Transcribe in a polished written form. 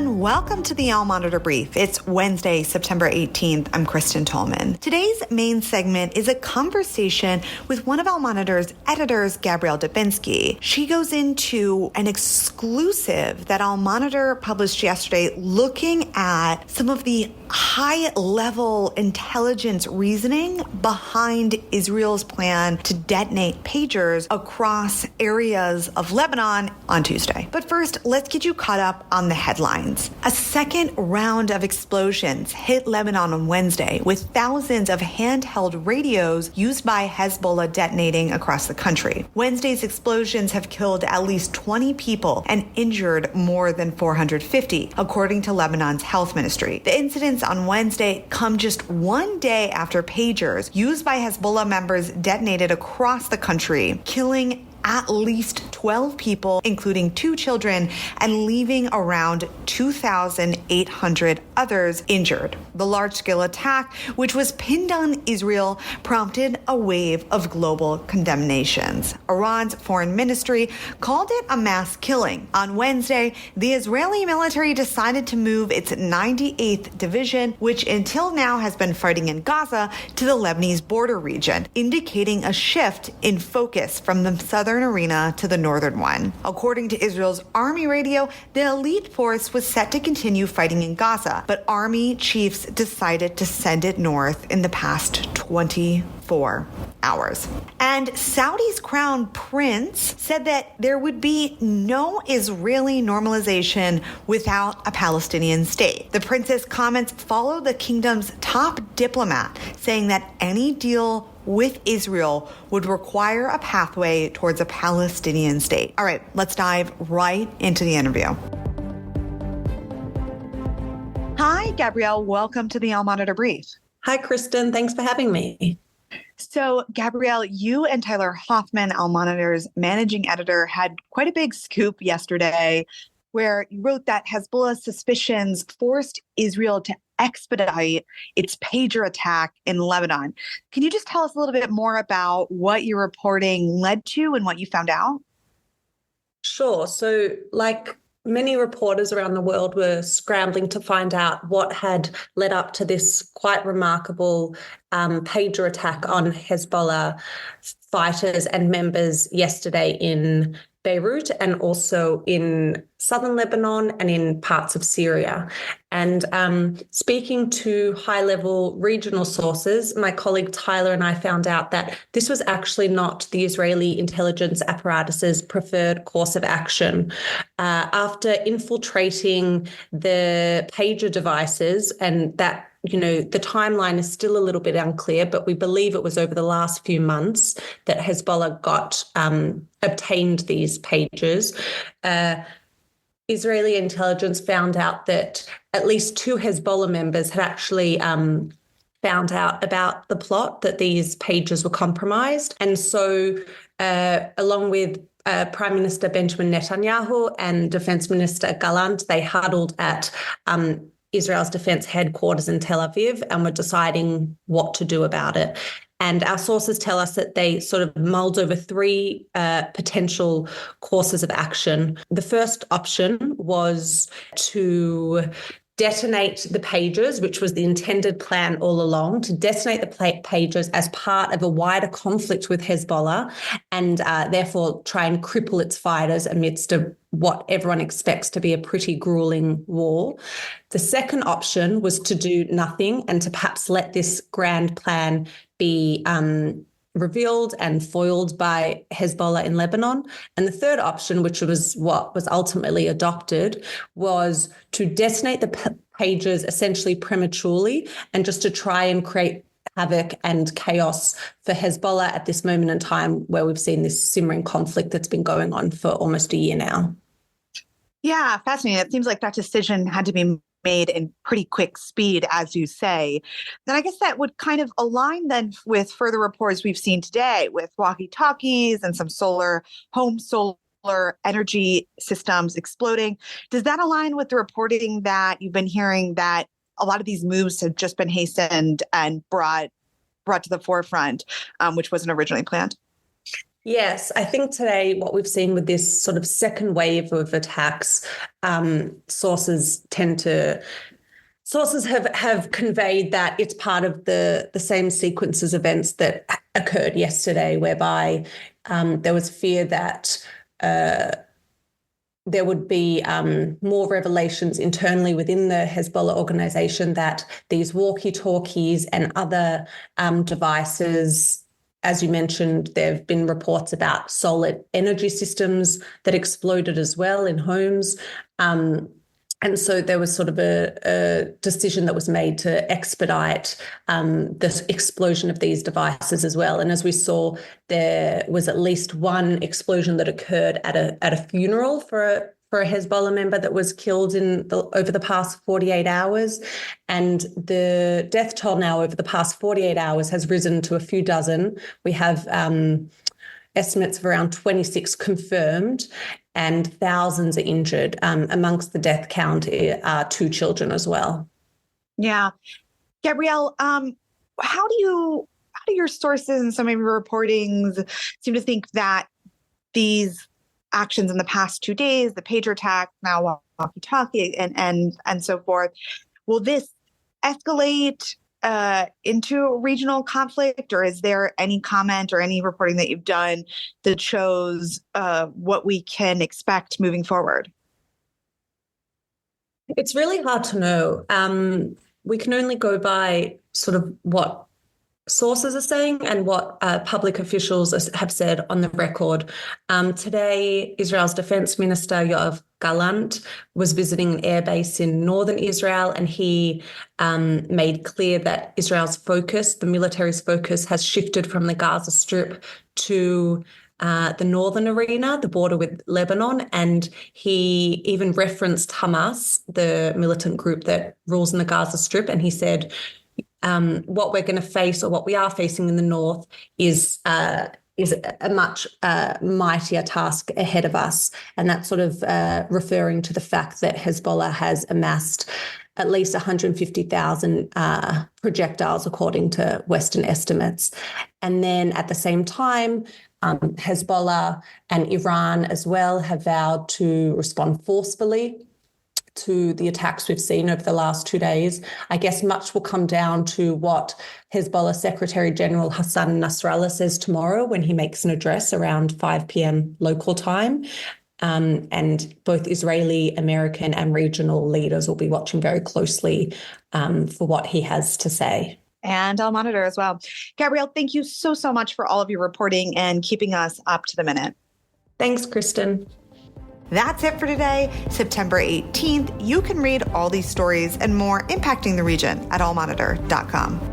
everyone. Welcome to the All Monitor Brief. It's Wednesday, September 18th. I'm Kristen Tolman. Today's main segment is a conversation with one of All Monitor's editors, Gabrielle Debinski. She goes into an exclusive that All Monitor published yesterday looking at some of the high-level intelligence reasoning behind Israel's plan to detonate pagers across areas of Lebanon on Tuesday. But first, let's get you caught up on the headlines. A second round of explosions hit Lebanon on Wednesday, with thousands of handheld radios used by Hezbollah detonating across the country. Wednesday's explosions have killed at least 20 people and injured more than 450, according to Lebanon's health ministry. The incidents on Wednesday come just one day after pagers used by Hezbollah members detonated across the country, killing at least 12 people, including 2 children, and leaving around 2,800 others injured. The large-scale attack, which was pinned on Israel, prompted a wave of global condemnations. Iran's foreign ministry called it a mass killing. On Wednesday, the Israeli military decided to move its 98th Division, which until now has been fighting in Gaza, to the Lebanese border region, indicating a shift in focus from the southern arena to the northern one. According to Israel's army radio, the elite force was set to continue fighting in Gaza, but army chiefs decided to send it north in the past 24 hours. And Saudi's crown prince said that there would be no Israeli normalization without a Palestinian state. The prince's comments follow the kingdom's top diplomat, saying that any deal with Israel would require a pathway towards a Palestinian state. All right, let's dive right into the interview. Hi, Gabrielle. Welcome to the All Monitor Brief. Hi, Kristen. Thanks for having me. So, Gabrielle, you and Tyler Huffman, All Monitor's managing editor, had quite a big scoop yesterday where you wrote that Hezbollah's suspicions forced Israel to expedite its pager attack in Lebanon. Can you just tell us a little bit more about what your reporting led to and what you found out? Sure. So, like many reporters around the world were scrambling to find out what had led up to this quite remarkable pager attack on Hezbollah fighters and members yesterday in Beirut and also in southern Lebanon and in parts of Syria. And speaking to high-level regional sources, my colleague Tyler and I found out that this was actually not the Israeli intelligence apparatus's preferred course of action. After infiltrating the pager devices, and that the timeline is still a little bit unclear, but we believe it was over the last few months that Hezbollah obtained these pages. Israeli intelligence found out that at least 2 Hezbollah members had actually found out about the plot, that these pages were compromised. And so along with Prime Minister Benjamin Netanyahu and Defense Minister Gallant, they huddled at Israel's defense headquarters in Tel Aviv and were deciding what to do about it. And our sources tell us that they sort of mulled over 3 potential courses of action. The first option was to detonate the pages, which was the intended plan all along, to detonate the pages as part of a wider conflict with Hezbollah and therefore try and cripple its fighters amidst what everyone expects to be a pretty grueling war. The second option was to do nothing and to perhaps let this grand plan be revealed and foiled by Hezbollah in Lebanon. And the third option, which was what was ultimately adopted, was to detonate the pages essentially prematurely and just to try and create havoc and chaos for Hezbollah at this moment in time where we've seen this simmering conflict that's been going on for almost a year now. Yeah, fascinating. It seems like that decision had to be made in pretty quick speed, as you say. Then I guess that would kind of align then with further reports we've seen today with walkie-talkies and some solar energy systems exploding. Does that align with the reporting that you've been hearing that a lot of these moves have just been hastened and brought to the forefront, which wasn't originally planned? Yes, I think today what we've seen with this sort of second wave of attacks, sources have conveyed that it's part of the same sequence as events that occurred yesterday, whereby there was fear that there would be more revelations internally within the Hezbollah organization that these walkie-talkies and other devices, as you mentioned, there have been reports about solar energy systems that exploded as well in homes. And so there was sort of a decision that was made to expedite the explosion of these devices as well. And as we saw, there was at least one explosion that occurred at a funeral for a Hezbollah member that was killed over the past 48 hours. And the death toll now over the past 48 hours has risen to a few dozen. We have estimates of around 26 confirmed, and thousands are injured. Amongst the death count are 2 children as well. Yeah. Gabrielle, how do your sources and some of your reportings seem to think that these actions in the past 2 days, the pager attack, now walkie-talkie, and so forth, will this escalate into regional conflict, or is there any comment or any reporting that you've done that shows what we can expect moving forward? It's really hard to know. We can only go by sort of what sources are saying and what public officials have said on the record. Today, Israel's Defense Minister Yoav Gallant was visiting an airbase in northern Israel, and he made clear that Israel's focus, the military's focus, has shifted from the Gaza Strip to the northern arena, the border with Lebanon. And he even referenced Hamas, the militant group that rules in the Gaza Strip, and he said, what we're going to face, or what we are facing in the north, is a much mightier task ahead of us. And that's sort of referring to the fact that Hezbollah has amassed at least 150,000 projectiles, according to Western estimates. And then at the same time, Hezbollah and Iran as well have vowed to respond forcefully to the attacks we've seen over the last 2 days. I guess much will come down to what Hezbollah Secretary General Hassan Nasrallah says tomorrow when he makes an address around 5 p.m. local time. And both Israeli, American, and regional leaders will be watching very closely for what he has to say. And I'll monitor as well. Gabrielle, thank you so much for all of your reporting and keeping us up to the minute. Thanks, Kristen. That's it for today, September 18th. You can read all these stories and more impacting the region at allmonitor.com.